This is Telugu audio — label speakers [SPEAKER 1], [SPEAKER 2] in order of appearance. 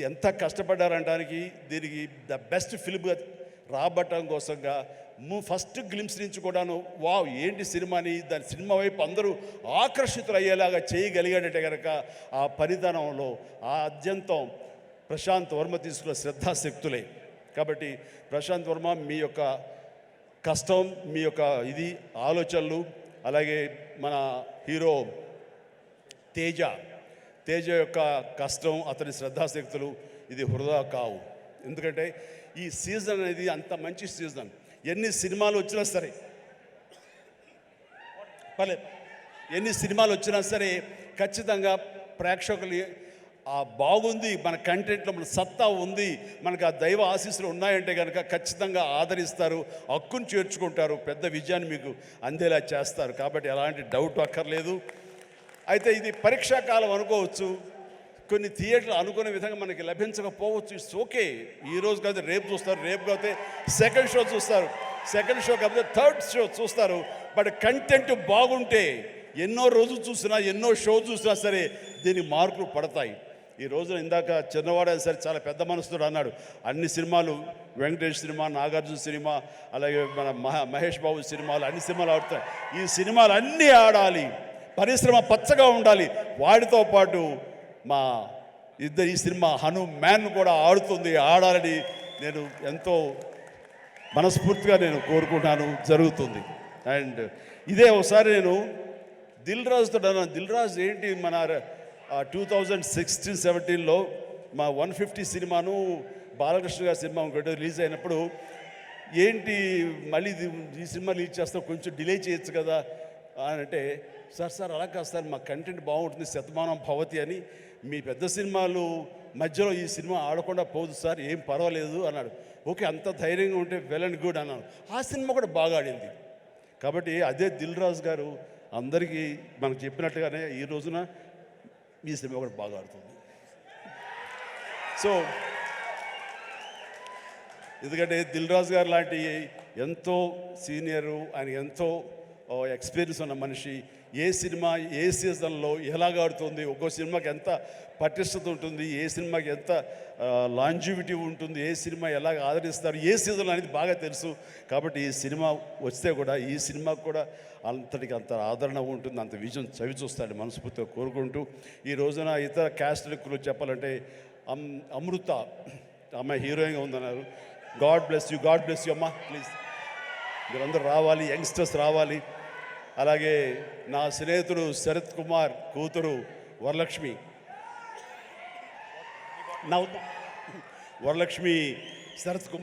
[SPEAKER 1] ఎంత కష్టపడ్డారనడానికి దీనికి ద బెస్ట్ ఫిల్మ్గా రాబట్టడం కోసంగా ఫస్ట్ గ్లిమ్స్ నుంచి కూడాను వావ్ ఏంటి సినిమాని దాని సినిమా వైపు అందరూ ఆకర్షితులు అయ్యేలాగా చేయగలిగాడంటే కనుక ఆ పరిధానంలో ఆ అత్యంతం ప్రశాంత్ వర్మ తీసుకున్న శ్రద్ధాశక్తులే. కాబట్టి ప్రశాంత్ వర్మ మీ యొక్క కష్టం, మీ యొక్క ఇది ఆలోచనలు, అలాగే మన హీరో తేజ యొక్క కష్టం, అతని శ్రద్ధాశక్తులు ఇది వృధా కావు. ఎందుకంటే ఈ సీజన్ అనేది అంత మంచి సీజన్. ఎన్ని సినిమాలు వచ్చినా సరే ఎన్ని సినిమాలు వచ్చినా సరే ఖచ్చితంగా ప్రేక్షకులు బాగుంది, మన కంటెంట్లో మన సత్తా ఉంది, మనకు ఆ దైవ ఆశీస్సులు ఉన్నాయంటే కనుక ఖచ్చితంగా ఆదరిస్తారు, హక్కును చేర్చుకుంటారు, పెద్ద విజయాన్ని మీకు అందేలా చేస్తారు. కాబట్టి ఎలాంటి డౌట్ అక్కర్లేదు. అయితే ఇది పరీక్షాకాలం అనుకోవచ్చు, కొన్ని థియేటర్లు అనుకునే విధంగా మనకి లభించకపోవచ్చు. It's okay. ఈరోజు కాదు రేపు చూస్తారు, రేపు కాకపోతే సెకండ్ షో చూస్తారు, సెకండ్ షో కాకపోతే థర్డ్ షో చూస్తారు. బట్ కంటెంట్ బాగుంటే ఎన్నో రోజులు చూసినా, ఎన్నో షో చూసినా సరే దీనికి మార్కులు పడతాయి. ఈ రోజున ఇందాక చిన్నవాడే సరే చాలా పెద్ద మనసుతో అన్నాడు, అన్ని సినిమాలు వెంకటేష్ సినిమా, నాగార్జున సినిమా, అలాగే మన మహేష్ బాబు సినిమాలు, అన్ని సినిమాలు ఆడుతాయి. ఈ సినిమాలు అన్నీ ఆడాలి, పరిశ్రమ పచ్చగా ఉండాలి. వాటితో పాటు మా ఈ సినిమా హనుమాన్ కూడా ఆడాలని నేను ఎంతో మనస్ఫూర్తిగా నేను కోరుకుంటాను, జరుగుతుంది. అండ్ ఇదే ఒకసారి నేను దిల్ రాజుతో అన్నాను, దిల్ రాజు ఏంటి మన 2016-17లో మా 150 సినిమాను బాలకృష్ణ గారి సినిమా ఇంకోటి రిలీజ్ అయినప్పుడు ఏంటి మళ్ళీ ఈ సినిమా రిలీజ్ చేస్తాం, కొంచెం డిలే చేయొచ్చు కదా అని అంటే, సార్ అలా కాదు సార్, మా కంటెంట్ బాగుంటుంది, శతమానం భవతి అని, మీ పెద్ద సినిమాలు మధ్యలో ఈ సినిమా ఆడకుండా పోదు సార్, ఏం పర్వాలేదు అన్నాడు. ఓకే, అంత ధైర్యంగా ఉంటే వెల్ అండ్ గుడ్ అన్నాను. ఆ సినిమా కూడా బాగా ఆడింది. కాబట్టి అదే దిల్ రాజు గారు అందరికీ మనకు చెప్పినట్టుగానే ఈ రోజున ఈ సినిమా కూడా బాగా ఆడుతుంది. సో ఎందుకంటే దిల్ రాజు గారు లాంటి ఎంతో సీనియరు, ఆయన ఎంతో ఎక్స్పీరియన్స్ ఉన్న మనిషి, ఏ సినిమా ఏ సీజన్లో ఎలాగ ఆడుతుంది, ఒక్కో సినిమాకి ఎంత పటిష్టత ఉంటుంది, ఏ సినిమాకి ఎంత లాంజివిటీ ఉంటుంది, ఏ సినిమా ఎలాగ ఆదరిస్తారు, ఏ సీజన్ అనేది బాగా తెలుసు. కాబట్టి ఈ సినిమా వస్తే కూడా ఈ సినిమాకు కూడా అంతటికి అంత ఆదరణ ఉంటుంది, అంత విజయం చవి చూస్తాడు మనస్ఫూర్తిగా కోరుకుంటూ. ఈ రోజున ఇతర క్యాస్ట్లకు చెప్పాలంటే అమృత అమ్మాయి హీరోయిన్గా ఉందన్నారు. గాడ్ బ్లెస్ యూ అమ్మా, ప్లీజ్ మీరందరూ రావాలి, యంగ్స్టర్స్ రావాలి. అలాగే నా స్నేహితుడు శరత్ కుమార్ కూతురు వరలక్ష్మి, వరలక్ష్మి శరత్ కుమార్